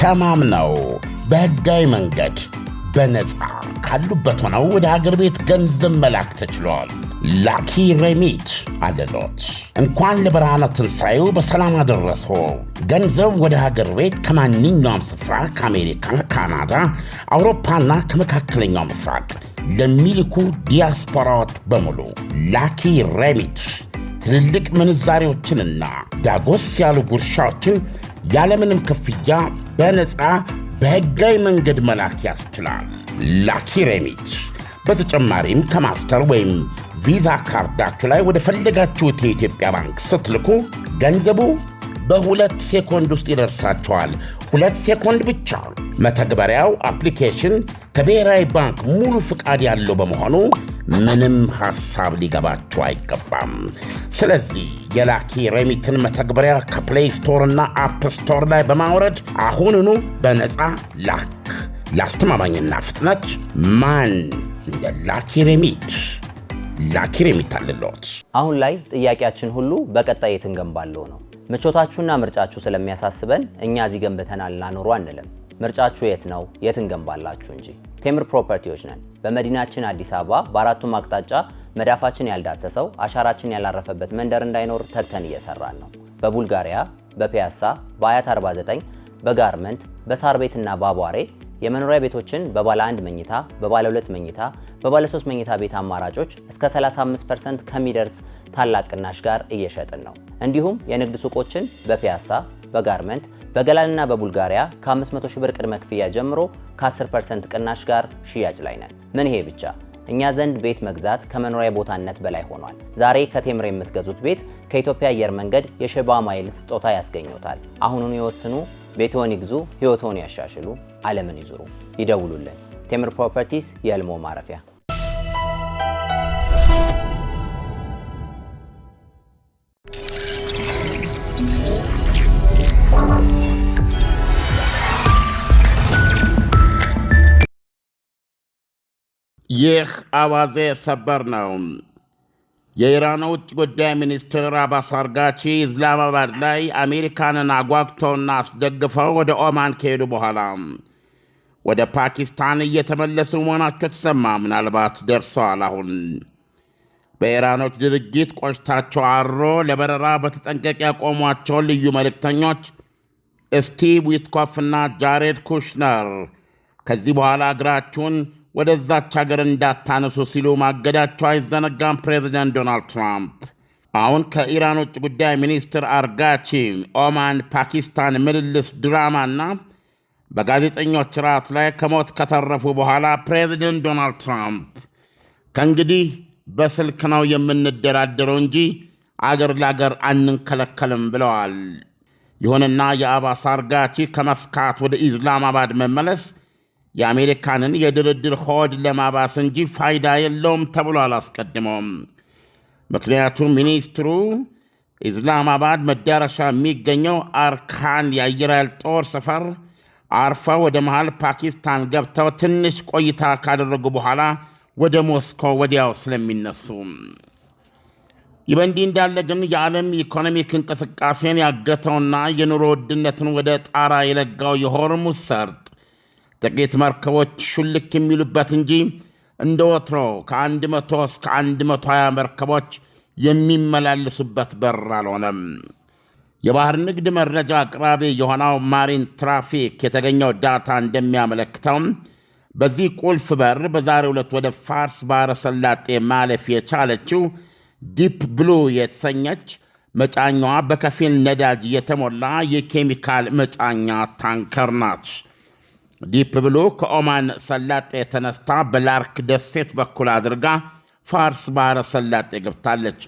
ተማምነው በሕጋዊ መንገድ በነፃ ካሉበት ሆነው ወደ ሀገር ቤት ገንዘብ መላክ ተችሏል። ላኪ ሬሚት አለሎት። እንኳን ለብርሃነ ትንሣኤው በሰላም አደረሶ። ገንዘብ ወደ ሀገር ቤት ከማንኛውም ስፍራ ከአሜሪካ፣ ካናዳ፣ አውሮፓና ከመካከለኛው ምስራቅ ለሚልኩ ዲያስፖራዎች በሙሉ ላኪ ሬሚት ትልልቅ ምንዛሬዎችንና ዳጎስ ያሉ ጉርሻዎችን ያለምንም ክፍያ በነፃ በሕጋዊ መንገድ መላክ ያስችላል። ላኪ ሬሚት በተጨማሪም ከማስተር ወይም ቪዛ ካርዳችሁ ላይ ወደ ፈለጋችሁት የኢትዮጵያ ባንክ ስትልኩ ገንዘቡ በ2 ሴኮንድ ውስጥ ይደርሳችኋል። 2 ሴኮንድ ብቻ። መተግበሪያው አፕሊኬሽን ከብሔራዊ ባንክ ሙሉ ፍቃድ ያለው በመሆኑ ምንም ሐሳብ ሊገባችሁ አይገባም። ስለዚህ የላኪ ሬሚትን መተግበሪያ ከፕሌይ ስቶርና አፕ ስቶር ላይ በማውረድ አሁኑኑ በነፃ ላክ። ለአስተማማኝና ፍጥነት ማን እንደ ላኪ ሬሚት። ላኪ ሬሚት አለሎት። አሁን ላይ ጥያቄያችን ሁሉ በቀጣይ የት እንገንባለው ነው። ምቾታችሁና ምርጫችሁ ስለሚያሳስበን እኛ እዚህ ገንብተናል እናኖሩ አንልም። ምርጫችሁ የት ነው? የት እንገንባላችሁ እንጂ። ቴምር ፕሮፐርቲዎች ነን። በመዲናችን አዲስ አበባ በአራቱም አቅጣጫ መዳፋችን ያልዳሰሰው አሻራችን ያላረፈበት መንደር እንዳይኖር ተግተን እየሰራን ነው። በቡልጋሪያ፣ በፒያሳ፣ በአያት 49፣ በጋርመንት፣ በሳር ቤትና በአቧሬ የመኖሪያ ቤቶችን በባለ 1 መኝታ፣ በባለ 2 መኝታ፣ በባለ 3 መኝታ ቤት አማራጮች እስከ 35% ከሚደርስ ታላቅ ቅናሽ ጋር እየሸጥን ነው። እንዲሁም የንግድ ሱቆችን በፒያሳ፣ በጋርመንት፣ በገላንና በቡልጋሪያ ከ500 ሺህ ብር ቅድመ ክፍያ ጀምሮ ከ10% ቅናሽ ጋር ሽያጭ ላይ ነን። ምን ይሄ ብቻ! እኛ ዘንድ ቤት መግዛት ከመኖሪያ ቦታነት በላይ ሆኗል። ዛሬ ከቴምር የምትገዙት ቤት ከኢትዮጵያ አየር መንገድ የሸባ ማይልስ ስጦታ ያስገኙታል። አሁኑኑ ይወስኑ፣ ቤትዎን ይግዙ፣ ሕይወትዎን ያሻሽሉ፣ ዓለምን ይዙሩ። ይደውሉልን። ቴምር ፕሮፐርቲስ የሕልሞ ማረፊያ። ይህ አዋዜ ሰበር ነው። የኢራን ውጭ ጉዳይ ሚኒስትር አባስ አርጋቺ ኢስላማባድ ላይ አሜሪካንን አጓግተውና አስደግፈው ወደ ኦማን ከሄዱ በኋላ ወደ ፓኪስታን እየተመለሱ መሆናቸው ተሰማ። ምናልባት ደርሰዋል። አሁን በኢራኖች ድርጊት ቆሽታቸው አሮ ለበረራ በተጠንቀቅ ያቆሟቸውን ልዩ መልእክተኞች ስቲቭ ዊትኮፍና ጃሬድ ኩሽነር ከዚህ በኋላ እግራችሁን ወደዛች ሀገር እንዳታነሱ ሲሉ ማገዳቸው አይዘነጋም። ፕሬዚደንት ዶናልድ ትራምፕ አሁን ከኢራን ውጭ ጉዳይ ሚኒስትር አርጋቺ ኦማን ፓኪስታን ምልልስ ድራማና በጋዜጠኞች ራት ላይ ከሞት ከተረፉ በኋላ ፕሬዚደንት ዶናልድ ትራምፕ ከእንግዲህ በስልክ ነው የምንደራደረው እንጂ አገር ለአገር አንንከለከልም ብለዋል። ይሁንና የአባስ አርጋቺ ከመስካት ወደ ኢስላማባድ መመለስ የአሜሪካንን የድርድር ሆድ ለማባስ እንጂ ፋይዳ የለውም ተብሏል አስቀድሞም። ምክንያቱም ሚኒስትሩ ኢስላማባድ መዳረሻ የሚገኘው አርካን የአየር ኃይል ጦር ሰፈር አርፈው ወደ መሃል ፓኪስታን ገብተው ትንሽ ቆይታ ካደረጉ በኋላ ወደ ሞስኮ ወዲያው ስለሚነሱ። ይህ በእንዲህ እንዳለ ግን የዓለም ኢኮኖሚክ እንቅስቃሴን ያገተውና የኑሮ ውድነትን ወደ ጣራ የለጋው የሆርሙዝ ሰርጥ ጥቂት መርከቦች ሹልክ የሚሉበት እንጂ እንደ ወትሮ ከ100 እስከ 120 መርከቦች የሚመላለሱበት በር አልሆነም። የባህር ንግድ መረጃ አቅራቢ የሆነው ማሪን ትራፊክ የተገኘው ዳታ እንደሚያመለክተው በዚህ ቁልፍ በር በዛሬው ዕለት ወደ ፋርስ ባሕረ ሰላጤ ማለፍ የቻለችው ዲፕ ብሉ የተሰኘች መጫኛዋ በከፊል ነዳጅ የተሞላ የኬሚካል መጫኛ ታንከር ናት። ዲፕ ብሉ ከኦማን ሰላጤ ተነስታ በላርክ ደሴት በኩል አድርጋ ፋርስ ባሕረ ሰላጤ ገብታለች።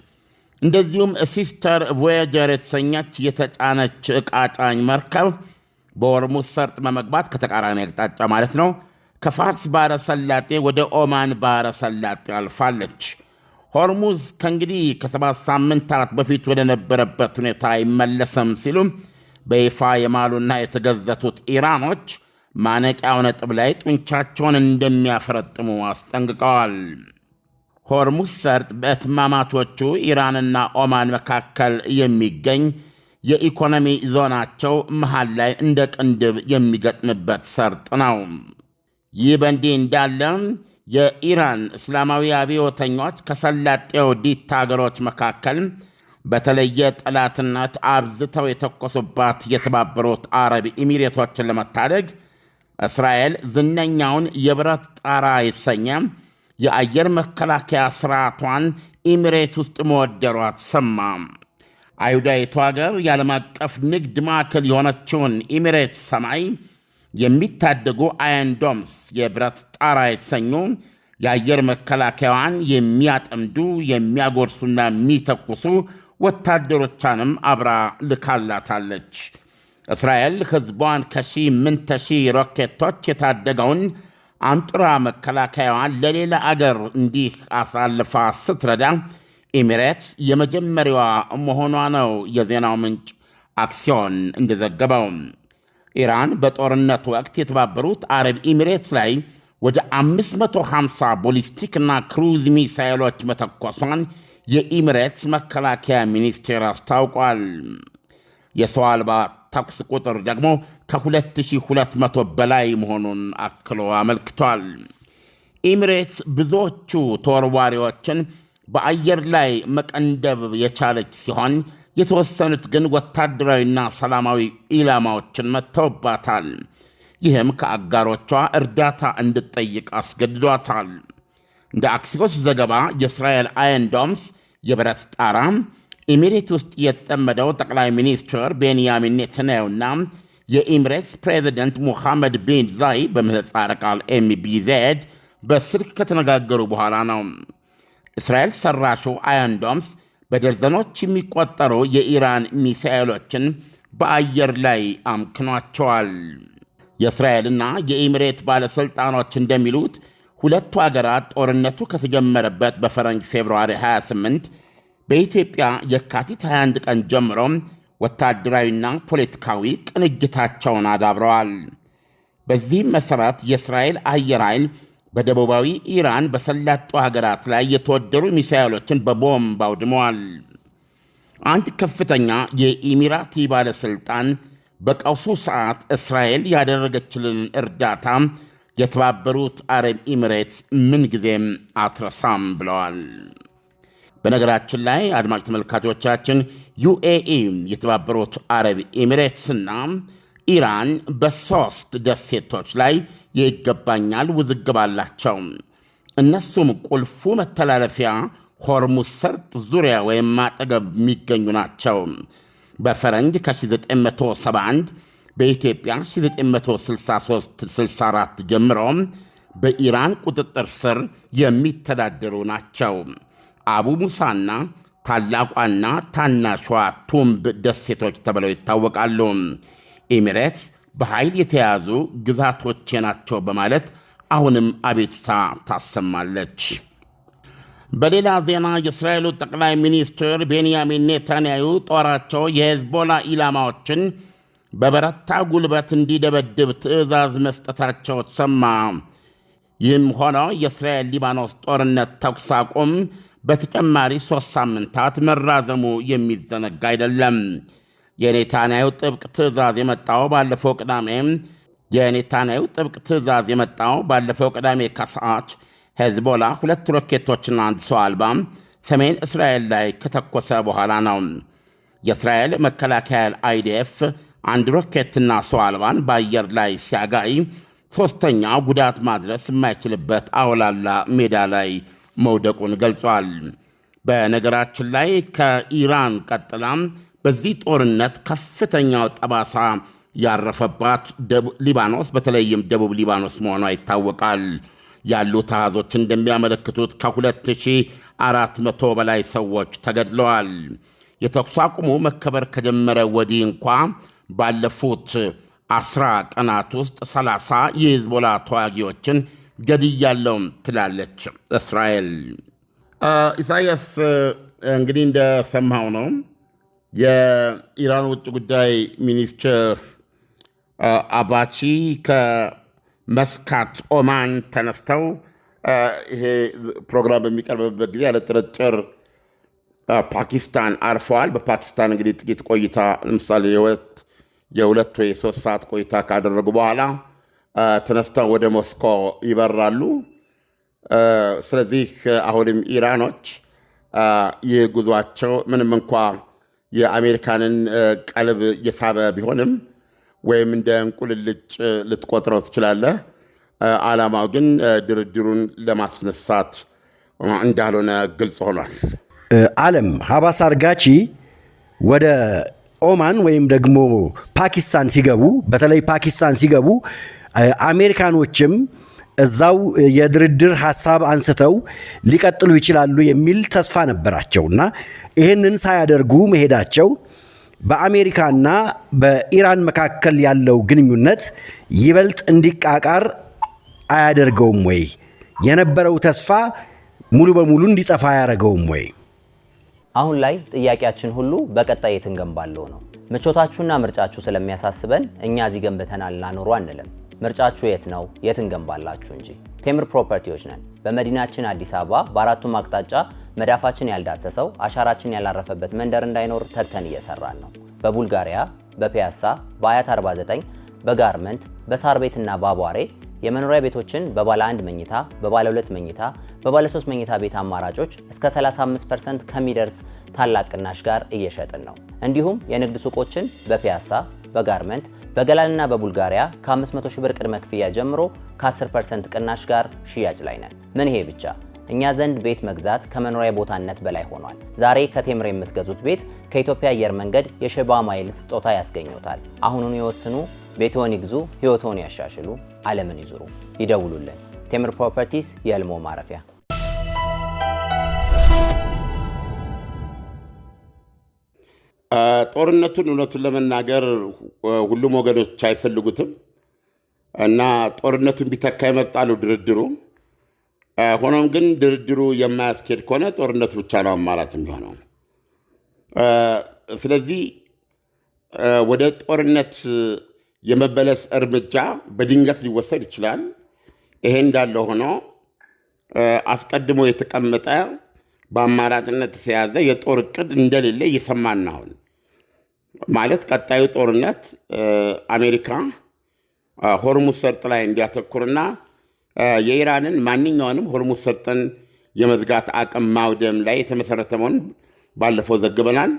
እንደዚሁም ሲስተር ቮያጀር የተሰኘች የተጫነች ዕቃ ጫኝ መርከብ በሆርሙዝ ሰርጥ በመግባት ከተቃራኒ አቅጣጫ ማለት ነው ከፋርስ ባሕረ ሰላጤ ወደ ኦማን ባሕረ ሰላጤ አልፋለች። ሆርሙዝ ከእንግዲህ ከ7 ሳምንታት በፊት ወደ ነበረበት ሁኔታ አይመለስም ሲሉ በይፋ የማሉና የተገዘቱት ኢራኖች ማነቂያው ነጥብ ላይ ጡንቻቸውን እንደሚያፈረጥሙ አስጠንቅቀዋል። ሆርሙዝ ሰርጥ በእትማማቾቹ ኢራንና ኦማን መካከል የሚገኝ የኢኮኖሚ ዞናቸው መሃል ላይ እንደ ቅንድብ የሚገጥምበት ሰርጥ ነው። ይህ በእንዲህ እንዳለ የኢራን እስላማዊ አብዮተኞች ከሰላጤው ዲታ አገሮች መካከል በተለየ ጠላትነት አብዝተው የተኮሱባት የተባበሩት አረብ ኤሚሬቶችን ለመታደግ እስራኤል ዝነኛውን የብረት ጣራ የተሰኘ የአየር መከላከያ ስርዓቷን ኤሚሬት ውስጥ መወደሯ ተሰማ። አይሁዳዊቱ አገር የዓለም አቀፍ ንግድ ማዕከል የሆነችውን ኤሚሬት ሰማይ የሚታደጉ አየንዶምስ የብረት ጣራ የተሰኙ የአየር መከላከያዋን የሚያጠምዱ የሚያጎርሱና የሚተኩሱ ወታደሮቿንም አብራ ልካላታለች። እስራኤል ሕዝቧን ከ8,000 ሮኬቶች የታደገውን አንጡራ መከላከያዋን ለሌላ አገር እንዲህ አሳልፋ ስትረዳ ኤሚሬትስ የመጀመሪያዋ መሆኗ ነው የዜናው ምንጭ አክሲዮን እንደዘገበው። ኢራን በጦርነቱ ወቅት የተባበሩት አረብ ኤሚሬትስ ላይ ወደ 550 ቦሊስቲክና ክሩዝ ሚሳይሎች መተኮሷን የኤሚሬትስ መከላከያ ሚኒስቴር አስታውቋል። የሰው አልባ ተኩስ ቁጥር ደግሞ ከ2200 በላይ መሆኑን አክሎ አመልክቷል። ኤሚሬትስ ብዙዎቹ ተወርዋሪዎችን በአየር ላይ መቀንደብ የቻለች ሲሆን የተወሰኑት ግን ወታደራዊና ሰላማዊ ኢላማዎችን መጥተውባታል። ይህም ከአጋሮቿ እርዳታ እንድትጠይቅ አስገድዷታል። እንደ አክሲዮስ ዘገባ የእስራኤል አየንዶምስ የብረት ጣራ ኤሚሬት ውስጥ የተጠመደው ጠቅላይ ሚኒስትር ቤንያሚን ኔታንያሁና የኤሚሬትስ ፕሬዚደንት ሙሐመድ ቢን ዛይድ በምህጻረ ቃል ኤምቢዜድ በስልክ ከተነጋገሩ በኋላ ነው። እስራኤል ሰራሹ አየንዶምስ በደርዘኖች የሚቆጠሩ የኢራን ሚሳኤሎችን በአየር ላይ አምክኗቸዋል። የእስራኤልና የኤሚሬት ባለሥልጣኖች እንደሚሉት ሁለቱ አገራት ጦርነቱ ከተጀመረበት በፈረንጅ ፌብርዋሪ 28 በኢትዮጵያ የካቲት 21 ቀን ጀምሮ ወታደራዊና ፖለቲካዊ ቅንጅታቸውን አዳብረዋል። በዚህም መሠረት የእስራኤል አየር ኃይል በደቡባዊ ኢራን በሰላጤው ሀገራት ላይ የተወደሩ ሚሳኤሎችን በቦምብ አውድመዋል። አንድ ከፍተኛ የኢሚራቲ ባለሥልጣን በቀውሱ ሰዓት እስራኤል ያደረገችልን እርዳታ የተባበሩት አረብ ኤሚሬትስ ምንጊዜም አትረሳም ብለዋል። በነገራችን ላይ አድማጭ ተመልካቾቻችን ዩኤኢ የተባበሩት አረብ ኤሚሬትስና ኢራን በሦስት ደሴቶች ላይ ይገባኛል ውዝግብ አላቸው። እነሱም ቁልፉ መተላለፊያ ሆርሙዝ ሰርጥ ዙሪያ ወይም አጠገብ የሚገኙ ናቸው። በፈረንጅ ከ1971 በኢትዮጵያ 1963-64 ጀምሮ በኢራን ቁጥጥር ስር የሚተዳደሩ ናቸው። አቡ ሙሳና ታላቋና ታናሿ ቱምብ ደሴቶች ተብለው ይታወቃሉ። ኤሚሬትስ በኃይል የተያዙ ግዛቶቼ ናቸው በማለት አሁንም አቤቱታ ታሰማለች። በሌላ ዜና የእስራኤሉ ጠቅላይ ሚኒስትር ቤንያሚን ኔታንያሁ ጦራቸው የሄዝቦላ ኢላማዎችን በበረታ ጉልበት እንዲደበድብ ትዕዛዝ መስጠታቸው ተሰማ። ይህም ሆኖ የእስራኤል ሊባኖስ ጦርነት ተኩስ አቁም በተጨማሪ 3 ሳምንታት መራዘሙ የሚዘነጋ አይደለም። የኔታንያሁ ጥብቅ ትዕዛዝ የመጣው ባለፈው ቅዳሜ ከሰዓት ሄዝቦላ 2 ሮኬቶችና 1 ሰው አልባ ሰሜን እስራኤል ላይ ከተኮሰ በኋላ ነው። የእስራኤል መከላከያ አይዲኤፍ 1 ሮኬትና ሰው አልባን በአየር ላይ ሲያጋይ፣ ሦስተኛ ጉዳት ማድረስ የማይችልበት አውላላ ሜዳ ላይ መውደቁን ገልጿል። በነገራችን ላይ ከኢራን ቀጥላም በዚህ ጦርነት ከፍተኛው ጠባሳ ያረፈባት ሊባኖስ በተለይም ደቡብ ሊባኖስ መሆኗ ይታወቃል። ያሉት አሃዞች እንደሚያመለክቱት ከ2400 በላይ ሰዎች ተገድለዋል። የተኩስ አቁሙ መከበር ከጀመረ ወዲህ እንኳ ባለፉት 10 ቀናት ውስጥ 30 የሂዝቦላ ተዋጊዎችን ገድያለሁ ትላለች እስራኤል። ኢሳያስ እንግዲህ እንደሰማው ነው የኢራን ውጭ ጉዳይ ሚኒስትር አባቺ ከመስካት ኦማን ተነስተው ይሄ ፕሮግራም በሚቀርብበት ጊዜ ያለ ጥርጥር ፓኪስታን አርፈዋል። በፓኪስታን እንግዲህ ጥቂት ቆይታ ለምሳሌ የሁለት ወይ 3 ሰዓት ቆይታ ካደረጉ በኋላ ተነስተው ወደ ሞስኮ ይበራሉ። ስለዚህ አሁንም ኢራኖች ይህ ጉዟቸው ምንም እንኳ የአሜሪካንን ቀልብ የሳበ ቢሆንም ወይም እንደ እንቁልልጭ ልትቆጥረው ትችላለህ፣ ዓላማው ግን ድርድሩን ለማስነሳት እንዳልሆነ ግልጽ ሆኗል። ዓለም ሀባስ አርጋቺ ወደ ኦማን ወይም ደግሞ ፓኪስታን ሲገቡ፣ በተለይ ፓኪስታን ሲገቡ አሜሪካኖችም እዛው የድርድር ሐሳብ አንስተው ሊቀጥሉ ይችላሉ የሚል ተስፋ ነበራቸው እና ይህንን ሳያደርጉ መሄዳቸው በአሜሪካና በኢራን መካከል ያለው ግንኙነት ይበልጥ እንዲቃቃር አያደርገውም ወይ? የነበረው ተስፋ ሙሉ በሙሉ እንዲጠፋ አያደርገውም ወይ? አሁን ላይ ጥያቄያችን ሁሉ በቀጣይ የት እንገንባለው ነው። ምቾታችሁና ምርጫችሁ ስለሚያሳስበን እኛ እዚህ ገንብተናል ላኖሩ አንልም። ምርጫችሁ የት ነው? የት እንገንባላችሁ እንጂ። ቴምር ፕሮፐርቲዎች ነን። በመዲናችን አዲስ አበባ በአራቱም አቅጣጫ መዳፋችን ያልዳሰሰው አሻራችን ያላረፈበት መንደር እንዳይኖር ተግተን እየሰራን ነው። በቡልጋሪያ፣ በፒያሳ፣ በአያት 49፣ በጋርመንት፣ በሳር ቤትና በአቧሬ የመኖሪያ ቤቶችን በባለ 1 መኝታ፣ በባለ 2 መኝታ፣ በባለ 3 መኝታ ቤት አማራጮች እስከ 35% ከሚደርስ ታላቅ ቅናሽ ጋር እየሸጥን ነው። እንዲሁም የንግድ ሱቆችን በፒያሳ፣ በጋርመንት፣ በገላንና በቡልጋሪያ ከ500 ሺህ ብር ቅድመ ክፍያ ጀምሮ ከ10% ቅናሽ ጋር ሽያጭ ላይ ነን። ምን ይሄ ብቻ! እኛ ዘንድ ቤት መግዛት ከመኖሪያ ቦታነት በላይ ሆኗል። ዛሬ ከቴምር የምትገዙት ቤት ከኢትዮጵያ አየር መንገድ የሸባ ማይልስ ስጦታ ያስገኙታል። አሁኑኑ ይወስኑ፣ ቤትዎን ይግዙ፣ ህይወትዎን ያሻሽሉ፣ ዓለምን ይዙሩ። ይደውሉልን። ቴምር ፕሮፐርቲስ የህልሞ ማረፊያ። ጦርነቱን እውነቱን ለመናገር ሁሉም ወገኖች አይፈልጉትም እና ጦርነቱን ቢተካ ይመርጣሉ ድርድሩ። ሆኖም ግን ድርድሩ የማያስኬድ ከሆነ ጦርነቱ ብቻ ነው አማራጭ የሚሆነው። ስለዚህ ወደ ጦርነት የመበለስ እርምጃ በድንገት ሊወሰድ ይችላል። ይሄ እንዳለ ሆኖ አስቀድሞ የተቀመጠ በአማራጭነት የተያዘ የጦር ዕቅድ እንደሌለ እየሰማን ነው። ማለት ቀጣዩ ጦርነት አሜሪካ ሆርሙዝ ሰርጥ ላይ እንዲያተኩርና የኢራንን ማንኛውንም ሆርሙዝ ሰርጥን የመዝጋት አቅም ማውደም ላይ የተመሰረተ መሆኑን ባለፈው ዘግበናል።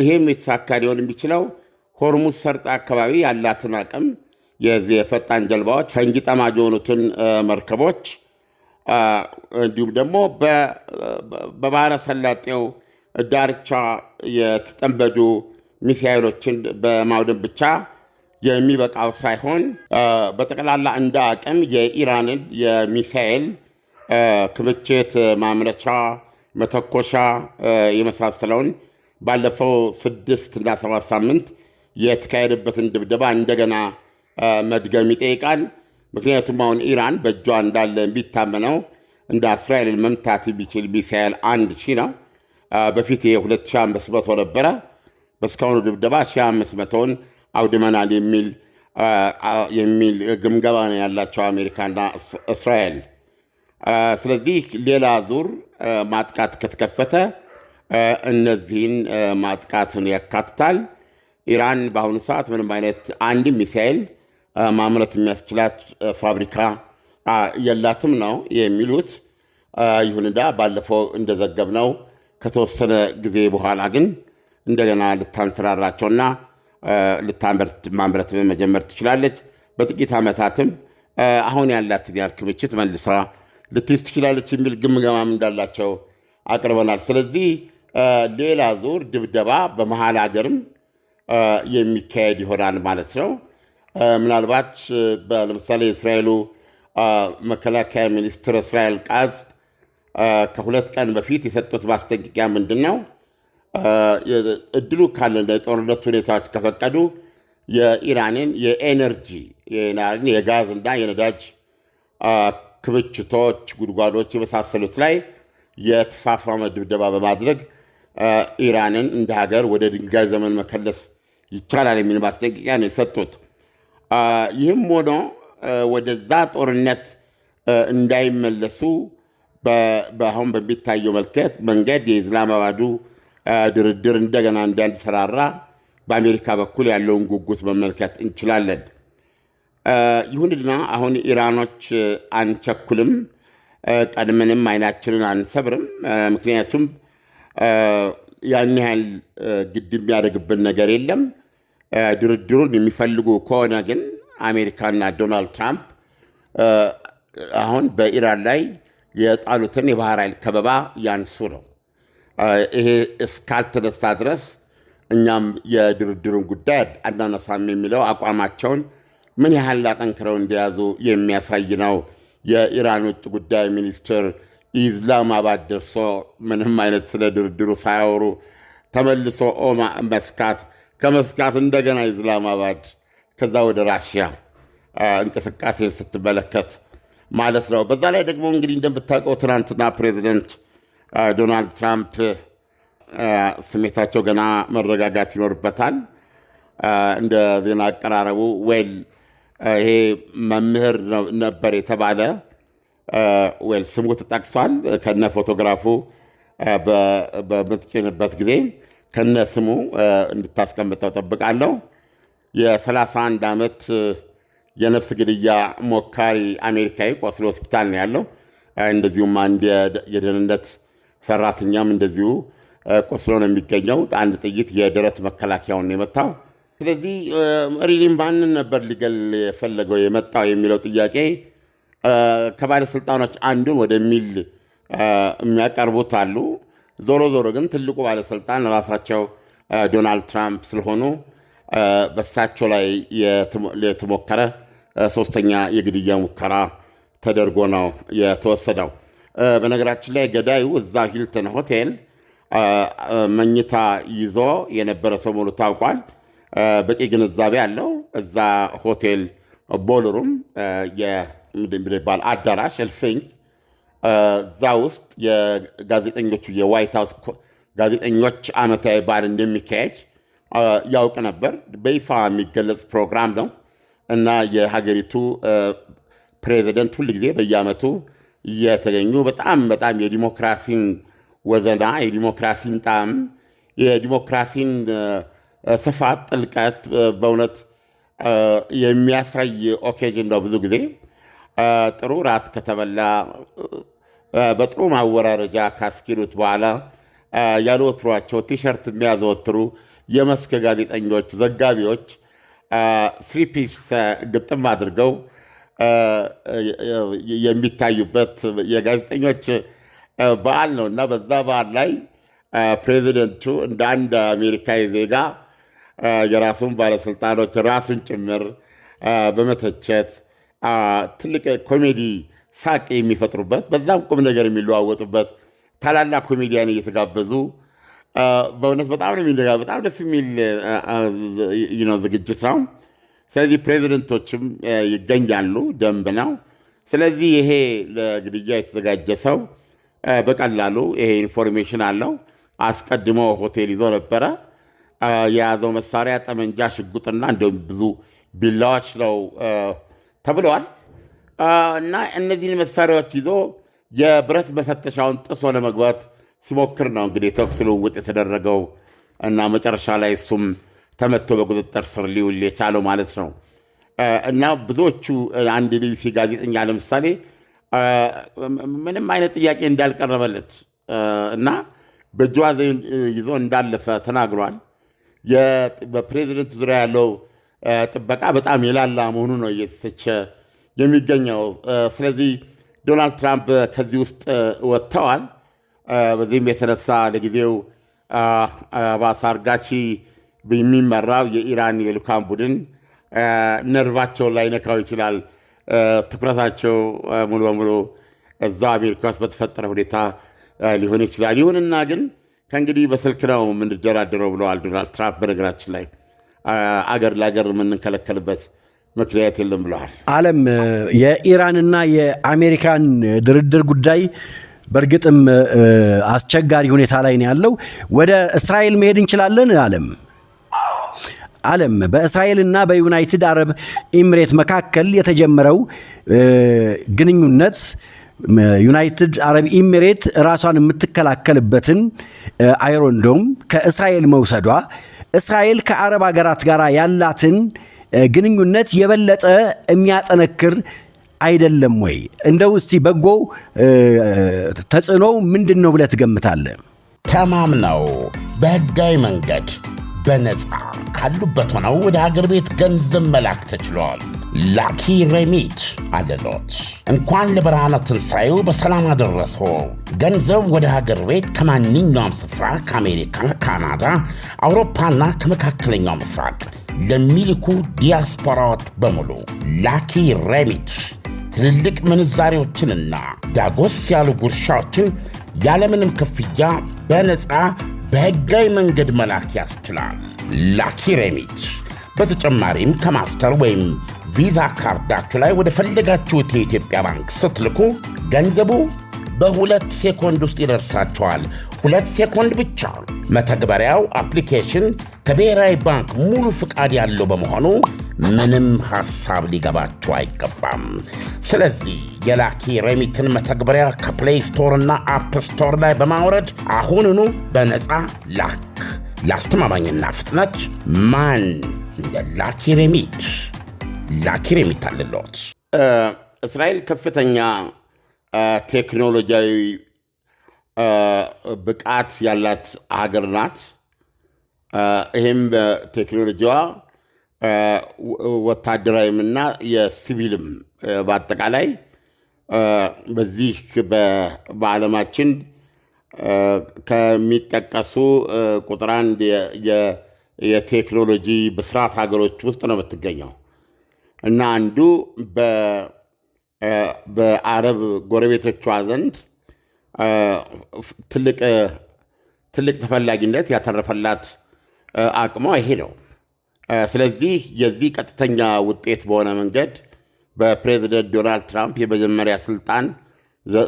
ይሄም የተሳካ ሊሆን የሚችለው ሆርሙዝ ሰርጥ አካባቢ ያላትን አቅም የዚህ የፈጣን ጀልባዎች፣ ፈንጂ ጠማጅ የሆኑትን መርከቦች እንዲሁም ደግሞ በባህረ ሰላጤው ዳርቻ የተጠመዱ ሚሳኤሎችን በማውደም ብቻ የሚበቃው ሳይሆን በጠቅላላ እንደ አቅም የኢራንን የሚሳኤል ክምችት፣ ማምረቻ፣ መተኮሻ የመሳሰለውን ባለፈው 6 እና 7 ሳምንት የተካሄደበትን ድብደባ እንደገና መድገም ይጠይቃል። ምክንያቱም አሁን ኢራን በእጇ እንዳለ የሚታመነው እንደ እስራኤልን መምታት የሚችል ሚሳኤል 1000 ነው። በፊት የ2500 ነበረ። በእስካሁኑ ድብደባ 1500ን አውድመናል የሚል ግምገማ ነው ያላቸው አሜሪካና እስራኤል። ስለዚህ ሌላ ዙር ማጥቃት ከተከፈተ እነዚህን ማጥቃትን ያካትታል። ኢራን በአሁኑ ሰዓት ምንም አይነት አንድም ሚሳኤል ማምረት የሚያስችላት ፋብሪካ የላትም ነው የሚሉት። ይሁንና ባለፈው እንደዘገብነው ከተወሰነ ጊዜ በኋላ ግን እንደገና ልታንሰራራቸውና ማምረት መጀመር ትችላለች። በጥቂት ዓመታትም አሁን ያላትን ያህል ክምችት መልሳ ልትይዝ ትችላለች የሚል ግምገማም እንዳላቸው አቅርበናል። ስለዚህ ሌላ ዙር ድብደባ በመሀል ሀገርም የሚካሄድ ይሆናል ማለት ነው። ምናልባት ለምሳሌ የእስራኤሉ መከላከያ ሚኒስትር እስራኤል ቃዝ ከ2 ቀን በፊት የሰጡት ማስጠንቀቂያ ምንድን ነው? እድሉ ካለ የጦርነት ሁኔታዎች ከፈቀዱ የኢራንን የኤነርጂ የጋዝና የነዳጅ ክምችቶች፣ ጉድጓዶች የመሳሰሉት ላይ የተፋፋመ ድብደባ በማድረግ ኢራንን እንደ ሀገር ወደ ድንጋይ ዘመን መከለስ ይቻላል የሚል ማስጠንቀቂያ ነው የሰጡት። ይህም ሆኖ ወደዛ ጦርነት እንዳይመለሱ በአሁን በሚታየው መንገድ የኢስላማባዱ ድርድር እንደገና እንዳንሰራራ በአሜሪካ በኩል ያለውን ጉጉት መመልከት እንችላለን። ይሁንና አሁን ኢራኖች አንቸኩልም፣ ቀድመንም አይናችንን አንሰብርም። ምክንያቱም ያን ያህል ግድ የሚያደርግብን ነገር የለም። ድርድሩን የሚፈልጉ ከሆነ ግን አሜሪካና ዶናልድ ትራምፕ አሁን በኢራን ላይ የጣሉትን የባህር ኃይል ከበባ ያንሱ ነው። ይሄ እስካልተነሳ ድረስ እኛም የድርድሩን ጉዳይ አናነሳም የሚለው አቋማቸውን ምን ያህል አጠንክረው እንደያዙ የሚያሳይ ነው። የኢራን ውጭ ጉዳይ ሚኒስትር ኢስላማባድ ደርሶ ምንም አይነት ስለ ድርድሩ ሳያወሩ ተመልሶ መስካት፣ ከመስካት እንደገና ኢስላማባድ፣ ከዛ ወደ ራሽያ እንቅስቃሴን ስትመለከት ማለት ነው። በዛ ላይ ደግሞ እንግዲህ እንደምታውቀው ትናንትና ፕሬዚደንት ዶናልድ ትራምፕ ስሜታቸው ገና መረጋጋት ይኖርበታል። እንደ ዜና አቀራረቡ ይሄ መምህር ነበር የተባለ ስሙ ተጠቅሷል። ከነ ፎቶግራፉ በምትጭንበት ጊዜ ከነ ስሙ እንድታስቀምጠው ጠብቃለሁ። የ31 ዓመት የነፍስ ግድያ ሞካሪ አሜሪካዊ ቆስሎ ሆስፒታል ነው ያለው። እንደዚሁም አንድ የደህንነት ሰራተኛም እንደዚሁ ቆስሎ ነው የሚገኘው። አንድ ጥይት የደረት መከላከያውን ነው የመታው። ስለዚህ ሪሊም ማንን ነበር ሊገል የፈለገው የመጣው የሚለው ጥያቄ ከባለስልጣኖች አንዱን ወደሚል የሚያቀርቡት አሉ። ዞሮ ዞሮ ግን ትልቁ ባለስልጣን ራሳቸው ዶናልድ ትራምፕ ስለሆኑ በሳቸው ላይ የተሞከረ ሶስተኛ የግድያ ሙከራ ተደርጎ ነው የተወሰደው። በነገራችን ላይ ገዳዩ እዛ ሂልተን ሆቴል መኝታ ይዞ የነበረ ሰው መሆኑ ታውቋል። በቂ ግንዛቤ አለው። እዛ ሆቴል ቦልሩም የሚባል አዳራሽ እልፍኝ፣ እዛ ውስጥ የጋዜጠኞቹ የዋይት ሃውስ ጋዜጠኞች ዓመታዊ በዓል እንደሚካሄድ ያውቅ ነበር። በይፋ የሚገለጽ ፕሮግራም ነው እና የሀገሪቱ ፕሬዚደንት ሁል ጊዜ በየዓመቱ እየተገኙ በጣም በጣም የዲሞክራሲን ወዘና፣ የዲሞክራሲን ጣዕም፣ የዲሞክራሲን ስፋት፣ ጥልቀት በእውነት የሚያሳይ ኦኬዥን ነው። ብዙ ጊዜ ጥሩ ራት ከተበላ በጥሩ ማወራረጃ ካስኪዱት በኋላ ያለ ወትሯቸው ቲሸርት የሚያዘወትሩ የመስክ ጋዜጠኞች፣ ዘጋቢዎች ስሪፒስ ግጥም አድርገው የሚታዩበት የጋዜጠኞች በዓል ነው እና በዛ በዓል ላይ ፕሬዚደንቱ እንደ አንድ አሜሪካዊ ዜጋ የራሱን ባለስልጣኖች ራሱን ጭምር በመተቸት ትልቅ ኮሜዲ ሳቅ የሚፈጥሩበት በዛም ቁም ነገር የሚለዋወጡበት ታላላቅ ኮሜዲያን እየተጋበዙ በእውነት በጣም ነው በጣም ደስ የሚል ዝግጅት ነው። ስለዚህ ፕሬዚደንቶችም ይገኛሉ፣ ደንብ ነው። ስለዚህ ይሄ ለግድያ የተዘጋጀ ሰው በቀላሉ ይሄ ኢንፎርሜሽን አለው። አስቀድሞ ሆቴል ይዞ ነበረ። የያዘው መሳሪያ ጠመንጃ፣ ሽጉጥና እንደውም ብዙ ቢላዎች ነው ተብለዋል። እና እነዚህን መሳሪያዎች ይዞ የብረት መፈተሻውን ጥሶ ለመግባት ሲሞክር ነው እንግዲህ የተኩስ ልውውጥ የተደረገው እና መጨረሻ ላይ እሱም ተመቶ በቁጥጥር ስር ሊውል የቻለው ማለት ነው። እና ብዙዎቹ አንድ የቢቢሲ ጋዜጠኛ ለምሳሌ ምንም አይነት ጥያቄ እንዳልቀረበለት እና በእጅዋዝ ይዞ እንዳለፈ ተናግሯል። በፕሬዚደንት ዙሪያ ያለው ጥበቃ በጣም የላላ መሆኑ ነው እየተተቸ የሚገኘው። ስለዚህ ዶናልድ ትራምፕ ከዚህ ውስጥ ወጥተዋል። በዚህም የተነሳ ለጊዜው አባስ አርጋቺ የሚመራው የኢራን የልኡካን ቡድን ነርቫቸውን ላይነካው ይችላል። ትኩረታቸው ሙሉ በሙሉ እዛው አሜሪካ ውስጥ በተፈጠረ ሁኔታ ሊሆን ይችላል። ይሁንና ግን ከእንግዲህ በስልክ ነው የምንደራደረው ብለዋል ዶናልድ ትራምፕ። በነገራችን ላይ አገር ለአገር የምንከለከልበት ምክንያት የለም ብለዋል። ዓለም የኢራንና የአሜሪካን ድርድር ጉዳይ በእርግጥም አስቸጋሪ ሁኔታ ላይ ነው ያለው። ወደ እስራኤል መሄድ እንችላለን። ዓለም በእስራኤልና በዩናይትድ አረብ ኤምሬት መካከል የተጀመረው ግንኙነት ዩናይትድ አረብ ኤሚሬት ራሷን የምትከላከልበትን አይሮን ዶም ከእስራኤል መውሰዷ እስራኤል ከአረብ ሀገራት ጋር ያላትን ግንኙነት የበለጠ የሚያጠነክር አይደለም ወይ? እንደው እስቲ በጎ ተጽዕኖው ምንድነው ብለህ ትገምታለህ? ተማምነው በህጋዊ መንገድ በነፃ ካሉበት ሆነው ወደ ሀገር ቤት ገንዘብ መላክ ተችሏል። ላኪ ሬሚት አለሎት። እንኳን ለብርሃነ ትንሣኤው በሰላም አደረሶ። ገንዘብ ወደ ሀገር ቤት ከማንኛውም ስፍራ ከአሜሪካ፣ ካናዳ፣ አውሮፓና ከመካከለኛው ምስራቅ ለሚልኩ ዲያስፖራዎች በሙሉ ላኪ ሬሚት ትልልቅ ምንዛሬዎችንና ዳጎስ ያሉ ጉርሻዎችን ያለምንም ክፍያ በነፃ በህጋዊ መንገድ መላክ ያስችላል። ላኪ ሬሚት በተጨማሪም ከማስተር ወይም ቪዛ ካርዳችሁ ላይ ወደ ፈለጋችሁት የኢትዮጵያ ባንክ ስትልኩ ገንዘቡ በ2 ሴኮንድ ውስጥ ይደርሳችኋል። 2 ሴኮንድ ብቻ። መተግበሪያው አፕሊኬሽን ከብሔራዊ ባንክ ሙሉ ፍቃድ ያለው በመሆኑ ምንም ሐሳብ ሊገባችሁ አይገባም። ስለዚህ የላኪ ሬሚትን መተግበሪያ ከፕሌይ ስቶር እና አፕ ስቶር ላይ በማውረድ አሁኑኑ በነፃ ላክ። ለአስተማማኝና ፍጥነት ማን እንደ ላኪ ሬሚት። ላኪ ሬሚት አለሎት። እስራኤል ከፍተኛ ቴክኖሎጂያዊ ብቃት ያላት ሀገር ናት። ይህም ቴክኖሎጂዋ ወታደራዊምና የሲቪልም በአጠቃላይ በዚህ በዓለማችን ከሚጠቀሱ ቁጥር 1 የቴክኖሎጂ ብስራት ሀገሮች ውስጥ ነው የምትገኘው እና አንዱ በአረብ ጎረቤቶቿ ዘንድ ትልቅ ተፈላጊነት ያተረፈላት አቅሟ ይሄ ነው። ስለዚህ የዚህ ቀጥተኛ ውጤት በሆነ መንገድ በፕሬዚደንት ዶናልድ ትራምፕ የመጀመሪያ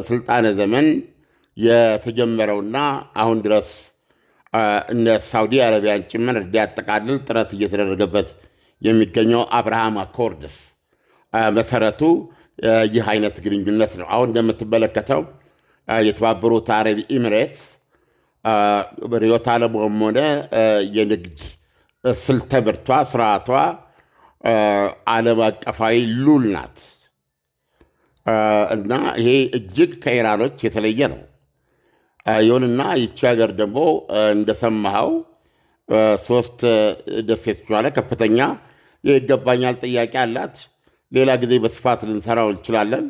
ስልጣነ ዘመን የተጀመረውና አሁን ድረስ እነ ሳውዲ አረቢያን ጭምር እንዲያጠቃልል ጥረት እየተደረገበት የሚገኘው አብርሃም አኮርድስ መሰረቱ ይህ አይነት ግንኙነት ነው። አሁን እንደምትመለከተው የተባበሩት አረብ ኤሚሬትስ ርዕዮተ ዓለሟም ሆነ የንግድ ስልተ ምርቷ ስርዓቷ ዓለም አቀፋዊ ሉል ናት እና ይሄ እጅግ ከኢራኖች የተለየ ነው። ይሁንና ይቺ ሀገር ደግሞ እንደሰማኸው 3 ደሴቶቿ ላይ ከፍተኛ የይገባኛል ጥያቄ አላት። ሌላ ጊዜ በስፋት ልንሰራው እንችላለን።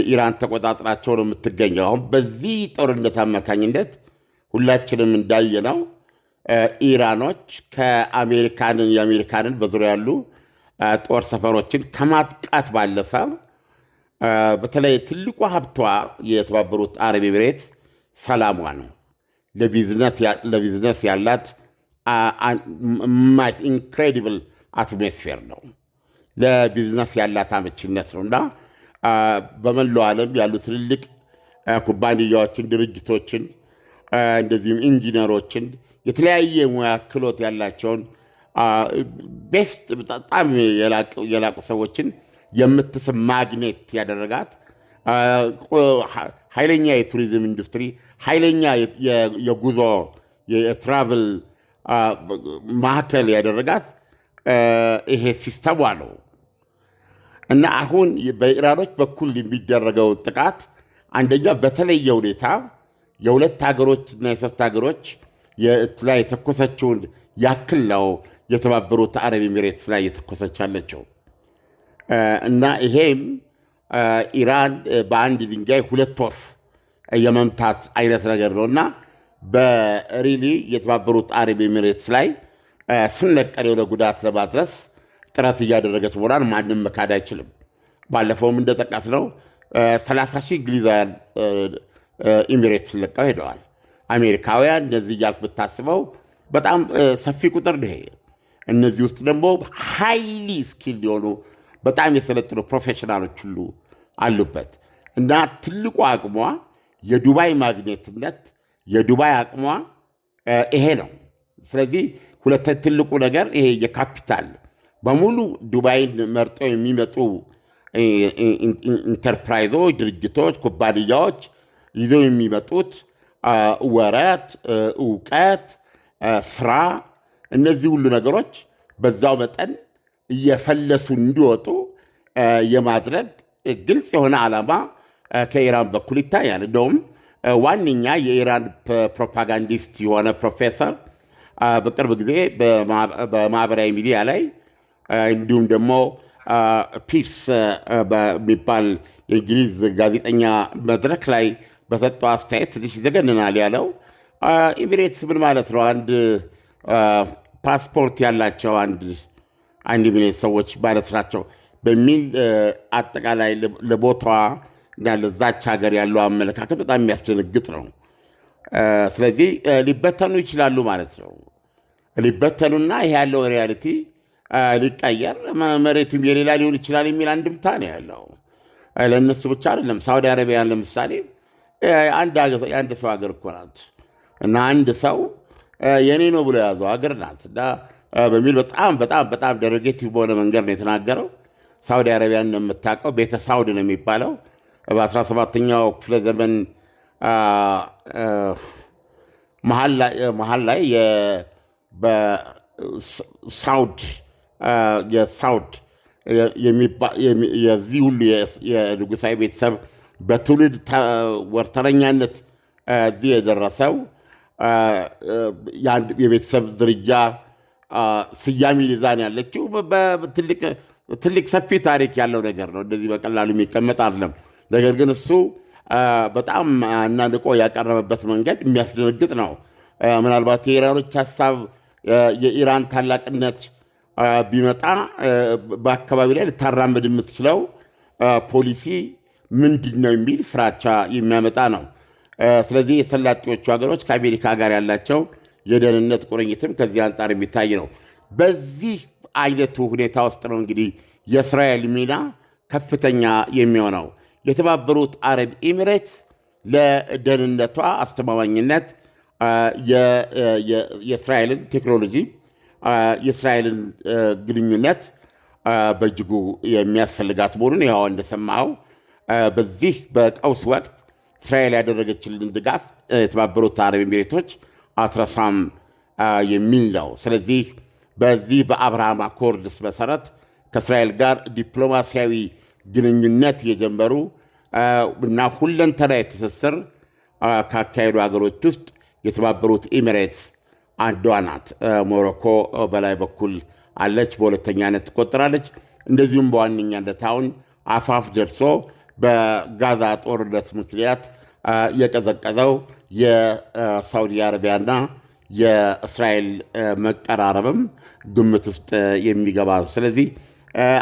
ኢራን ተቆጣጥራቸው ነው የምትገኘው። አሁን በዚህ ጦርነት አማካኝነት ሁላችንም እንዳየነው ኢራኖች የአሜሪካንን በዙሪያ ያሉ ጦር ሰፈሮችን ከማጥቃት ባለፈ በተለይ ትልቁ ሀብቷ የተባበሩት አረብ ኤሚሬትስ ሰላሟ ነው። ለቢዝነስ ያላት ኢንክሬዲብል አትሞስፌር ነው። ለቢዝነስ ያላት አመችነት ነው እና በመላው ዓለም ያሉ ትልልቅ ኩባንያዎችን፣ ድርጅቶችን፣ እንደዚሁም ኢንጂነሮችን፣ የተለያየ ሙያ ክህሎት ያላቸውን ቤስት በጣም የላቁ ሰዎችን የምትስብ ማግኔት ያደረጋት ኃይለኛ የቱሪዝም ኢንዱስትሪ፣ ኃይለኛ የጉዞ የትራቭል ማዕከል ያደረጋት ይሄ ሲስተሟ ነው እና አሁን በኢራኖች በኩል የሚደረገው ጥቃት አንደኛ በተለየ ሁኔታ የ2 ሀገሮችና የ3 ሀገሮች ላይ የተኮሰችውን ያክል ነው የተባበሩት አረብ ኤሚሬትስ ላይ የተኮሰች ያለችው እና ይሄም ኢራን በአንድ ድንጋይ 2 ወፍ የመምታት አይነት ነገር ነው እና በሪሊ የተባበሩት አረብ ኤሚሬትስ ላይ ስንለቀል የሆነ ጉዳት ለማድረስ ጥረት እያደረገች መሆኗን ማንም መካድ አይችልም። ባለፈውም እንደጠቀስነው 30,000 እንግሊዛውያን ኤሚሬትስ ለቀው ሄደዋል። አሜሪካውያን እንደዚህ እያልክ ብታስበው በጣም ሰፊ ቁጥር ነው። እነዚህ ውስጥ ደግሞ ሃይሊ ስኪል የሆኑ በጣም የሰለጠኑ ፕሮፌሽናሎች ሁሉ አሉበት እና ትልቁ አቅሟ የዱባይ ማግኔትነት፣ የዱባይ አቅሟ ይሄ ነው። ስለዚህ ትልቁ ነገር ይሄ የካፒታል በሙሉ ዱባይን መርጠው የሚመጡ ኢንተርፕራይዞች፣ ድርጅቶች፣ ኩባንያዎች ይዘው የሚመጡት ወረት፣ እውቀት፣ ስራ እነዚህ ሁሉ ነገሮች በዛው መጠን እየፈለሱ እንዲወጡ የማድረግ ግልጽ የሆነ ዓላማ ከኢራን በኩል ይታያል። እንደውም ዋነኛ የኢራን ፕሮፓጋንዲስት የሆነ ፕሮፌሰር በቅርብ ጊዜ በማህበራዊ ሚዲያ ላይ እንዲሁም ደግሞ ፒርስ በሚባል የእንግሊዝ ጋዜጠኛ መድረክ ላይ በሰጠው አስተያየት ትንሽ ይዘገንናል ያለው ኤሚሬትስ ምን ማለት ነው? አንድ ፓስፖርት ያላቸው አንድ ኤሚሬትስ ሰዎች ማለት ናቸው በሚል አጠቃላይ ለቦታዋ እና ለዛች ሀገር ያለው አመለካከት በጣም የሚያስደነግጥ ነው። ስለዚህ ሊበተኑ ይችላሉ ማለት ነው። ሊበተኑና ይሄ ያለው ሪያሊቲ ሊቀየር መሬቱም የሌላ ሊሆን ይችላል የሚል አንድምታ ነው ያለው። ለእነሱ ብቻ አይደለም። ሳውዲ አረቢያን ለምሳሌ የአንድ ሰው ሀገር እኮ ናት እና አንድ ሰው የኔ ነው ብሎ የያዘው ሀገር ናት እና በሚል በጣም በጣም በጣም ደረጌቲቭ በሆነ መንገድ ነው የተናገረው። ሳውዲ አረቢያን የምታውቀው ቤተ ሳውድ ነው የሚባለው። በ17ኛው ክፍለ ዘመን መሀል ላይ የሳውድ የዚህ ሁሉ የንጉሳዊ ቤተሰብ በትውልድ ወርተረኛነት እዚህ የደረሰው የቤተሰብ ዝርያ ስያሜ ይዛን ያለችው ትልቅ ሰፊ ታሪክ ያለው ነገር ነው። እንደዚህ በቀላሉ የሚቀመጥ አይደለም። ነገር ግን እሱ በጣም አናንቆ ያቀረበበት መንገድ የሚያስደነግጥ ነው። ምናልባት የኢራኖች ሀሳብ የኢራን ታላቅነት ቢመጣ በአካባቢ ላይ ልታራምድ የምትችለው ፖሊሲ ምንድን ነው የሚል ፍራቻ የሚያመጣ ነው። ስለዚህ የሰላጤዎቹ ሀገሮች ከአሜሪካ ጋር ያላቸው የደህንነት ቁርኝትም ከዚህ አንጻር የሚታይ ነው። በዚህ አይነቱ ሁኔታ ውስጥ ነው እንግዲህ የእስራኤል ሚና ከፍተኛ የሚሆነው። የተባበሩት አረብ ኤሚሬትስ ለደህንነቷ አስተማማኝነት የእስራኤልን ቴክኖሎጂ የእስራኤልን ግንኙነት በእጅጉ የሚያስፈልጋት መሆኑን ይኸው እንደሰማኸው በዚህ በቀውስ ወቅት እስራኤል ያደረገችልን ድጋፍ የተባበሩት አረብ ኤሚሬቶች አትረሳም የሚል ነው። ስለዚህ በዚህ በአብርሃም አኮርድስ መሰረት ከእስራኤል ጋር ዲፕሎማሲያዊ ግንኙነት የጀመሩ እና ሁለንተናዊ ትስስር ካካሄዱ ሀገሮች ውስጥ የተባበሩት ኤሚሬትስ አንዷ ናት። ሞሮኮ በላይ በኩል አለች፣ በሁለተኛነት ትቆጠራለች። እንደዚሁም በዋነኛነት አሁን አፋፍ ደርሶ በጋዛ ጦርነት ምክንያት የቀዘቀዘው የሳውዲ አረቢያና የእስራኤል መቀራረብም ግምት ውስጥ የሚገባ ነው። ስለዚህ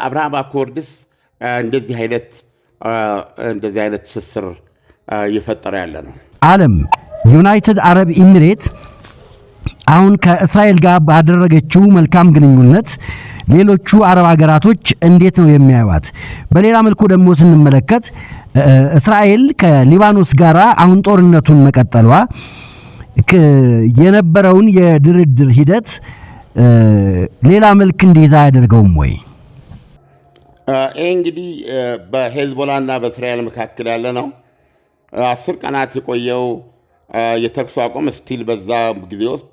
አብርሃም አኮርድስ እንደዚህ አይነት ትስስር እየፈጠረ ያለ ነው። ዓለም ዩናይትድ አረብ ኤሚሬት አሁን ከእስራኤል ጋር ባደረገችው መልካም ግንኙነት ሌሎቹ አረብ ሀገራቶች እንዴት ነው የሚያዩት? በሌላ መልኩ ደግሞ ስንመለከት እስራኤል ከሊባኖስ ጋር አሁን ጦርነቱን መቀጠሏ የነበረውን የድርድር ሂደት ሌላ መልክ እንዲይዝ አያደርገውም ወይ? ይህ እንግዲህ በሄዝቦላና በእስራኤል መካከል ያለ ነው። 10 ቀናት የቆየው የተኩስ አቁም ስቲል በዛ ጊዜ ውስጥ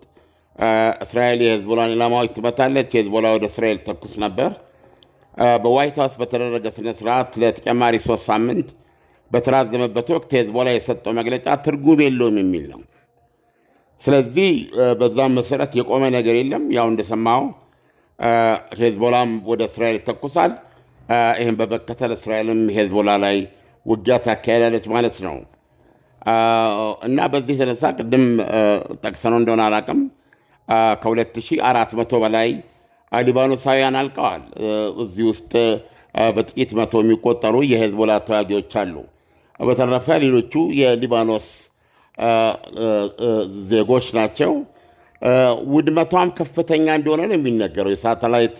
እስራኤል የሄዝቦላን ኢላማዎች ትመታለች። ሄዝቦላ ወደ እስራኤል ተኩስ ነበር። በዋይት ሀውስ በተደረገ ስነ ስርዓት ለተጨማሪ 3 ሳምንት በተራዘመበት ወቅት ሄዝቦላ የሰጠው መግለጫ ትርጉም የለውም የሚል ነው። ስለዚህ በዛም መሰረት የቆመ ነገር የለም። ያው እንደሰማው ሄዝቦላም ወደ እስራኤል ይተኩሳል። ይህም በመከተል እስራኤልም ሄዝቦላ ላይ ውጊያ ታካሄዳለች ማለት ነው። እና በዚህ የተነሳ ቅድም ጠቅሰነው እንደሆነ አላቅም ከ2400 በላይ ሊባኖሳውያን አልቀዋል። እዚህ ውስጥ በጥቂት መቶ የሚቆጠሩ የሄዝቦላ ተዋጊዎች አሉ። በተረፈ ሌሎቹ የሊባኖስ ዜጎች ናቸው። ውድመቷም ከፍተኛ እንደሆነ ነው የሚነገረው። የሳተላይት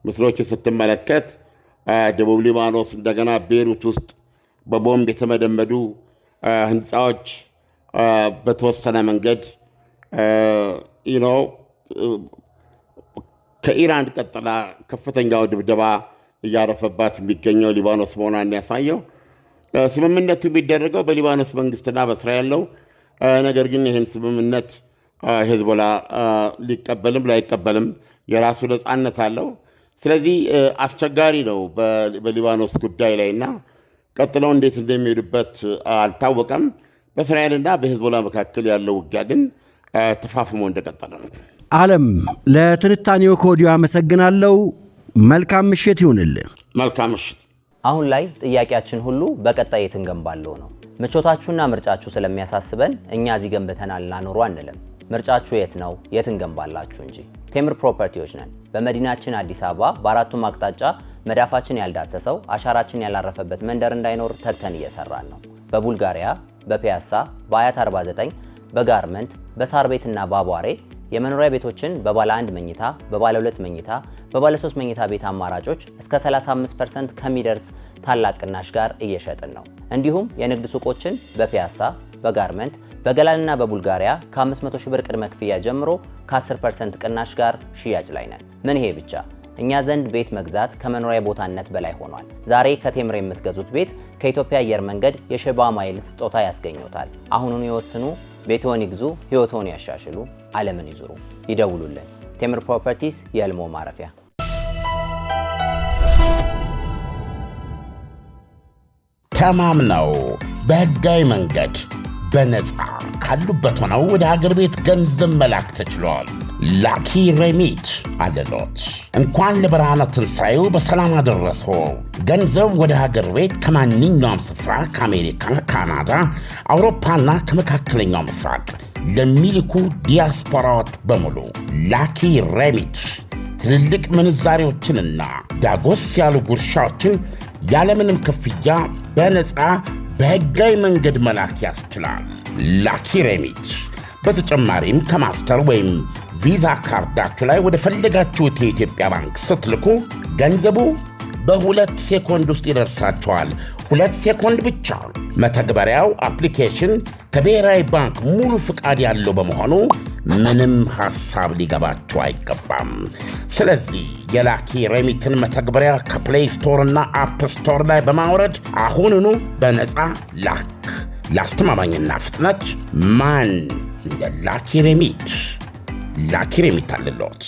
ምስሎች ስትመለከት ደቡብ ሊባኖስ እንደገና ቤሩት ውስጥ በቦምብ የተመደመዱ ህንፃዎች በተወሰነ መንገድ ከኢራን ቀጥላ ከፍተኛው ድብደባ እያረፈባት የሚገኘው ሊባኖስ መሆኗን ያሳየው። ስምምነቱ የሚደረገው በሊባኖስ መንግስትና በእስራኤል ነው። ነገር ግን ይህን ስምምነት ሄዝቦላ ሊቀበልም ላይቀበልም የራሱ ነፃነት አለው። ስለዚህ አስቸጋሪ ነው በሊባኖስ ጉዳይ ላይ እና ቀጥለው እንዴት እንደሚሄዱበት አልታወቀም። በእስራኤልና በሄዝቦላ መካከል ያለው ውጊያ ግን ተፋፍሞ እንደቀጠለ ነው። ዓለም ለትንታኔው ከወዲሁ አመሰግናለሁ። መልካም ምሽት ይሁንልን። መልካም ምሽት። አሁን ላይ ጥያቄያችን ሁሉ በቀጣይ የት እንገንባለው ነው። ምቾታችሁና ምርጫችሁ ስለሚያሳስበን እኛ እዚህ ገንብተናል እናኖሩ አንልም። ምርጫችሁ የት ነው? የት እንገንባላችሁ እንጂ። ቴምር ፕሮፐርቲዎች ነን። በመዲናችን አዲስ አበባ በአራቱም አቅጣጫ መዳፋችን ያልዳሰሰው አሻራችን ያላረፈበት መንደር እንዳይኖር ተግተን እየሰራን ነው። በቡልጋሪያ፣ በፒያሳ፣ በአያት 49፣ በጋርመንት፣ በሳር ቤትና በአቧሬ የመኖሪያ ቤቶችን በባለ 1 መኝታ፣ በባለ 2 መኝታ፣ በባለ 3 መኝታ ቤት አማራጮች እስከ 35% ከሚደርስ ታላቅ ቅናሽ ጋር እየሸጥን ነው። እንዲሁም የንግድ ሱቆችን በፒያሳ፣ በጋርመንት፣ በገላንና በቡልጋሪያ ከ500 ሺህ ብር ቅድመ ክፍያ ጀምሮ ከ10% ቅናሽ ጋር ሽያጭ ላይ ነን። ምን ይሄ ብቻ! እኛ ዘንድ ቤት መግዛት ከመኖሪያ ቦታነት በላይ ሆኗል። ዛሬ ከቴምር የምትገዙት ቤት ከኢትዮጵያ አየር መንገድ የሸባ ማይልስ ስጦታ ያስገኙታል። አሁኑን ይወስኑ፣ ቤትዎን ይግዙ፣ ህይወትዎን ያሻሽሉ፣ ዓለምን ይዙሩ። ይደውሉልን። ቴምር ፕሮፐርቲስ የህልሞ ማረፊያ። ተማምነው በህጋዊ መንገድ በነፃ ካሉበት ሆነው ወደ ሀገር ቤት ገንዘብ መላክ ተችሏል። ላኪ ሬሚት አለሎት። እንኳን ለብርሃነ ትንሣኤው በሰላም አደረሶ። ገንዘብ ወደ ሀገር ቤት ከማንኛውም ስፍራ ከአሜሪካ፣ ካናዳ፣ አውሮፓና ከመካከለኛው ምስራቅ ለሚልኩ ዲያስፖራዎች በሙሉ ላኪ ሬሚት ትልልቅ ምንዛሬዎችንና ዳጎስ ያሉ ጉርሻዎችን ያለምንም ክፍያ በነፃ በህጋዊ መንገድ መላክ ያስችላል። ላኪ ሬሚት በተጨማሪም ከማስተር ወይም ቪዛ ካርዳችሁ ላይ ወደ ፈለጋችሁት የኢትዮጵያ ባንክ ስትልኩ ገንዘቡ በ2 ሴኮንድ ውስጥ ይደርሳችኋል። 2 ሴኮንድ ብቻ። መተግበሪያው አፕሊኬሽን ከብሔራዊ ባንክ ሙሉ ፍቃድ ያለው በመሆኑ ምንም ሐሳብ ሊገባችሁ አይገባም። ስለዚህ የላኪ ሬሚትን መተግበሪያ ከፕሌይ ስቶር እና አፕ ስቶር ላይ በማውረድ አሁኑኑ በነፃ ላክ። ለአስተማማኝና ፍጥነት ማን እንደ ላኪ ሬሚት። ላኪ ሬሚት አለሎት።